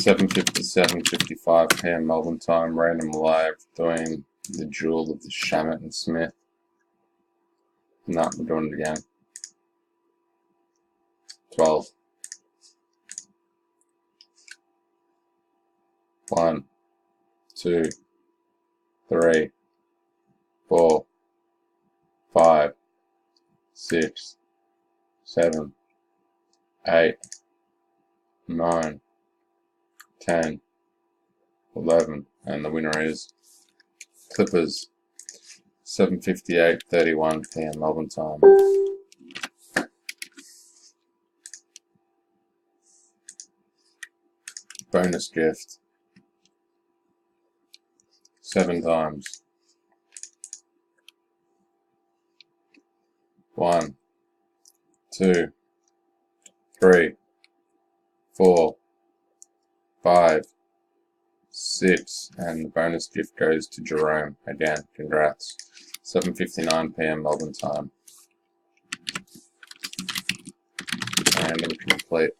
7:57:55 PM Melbourne time, random live, doing the duel of the Shamit and Smith. No, we're doing it again. 12. 1, 2, 3, 4, 5, 6, 7, 8, 9, 10, 11, and the winner is Clippers. 7:58:31 PM Melbourne time. Bonus gift. 7 times. 1, 2, 3, 4, 5, 6, and the bonus gift goes to Jerome. Again, congrats. 7:59 PM Melbourne time. Random complete.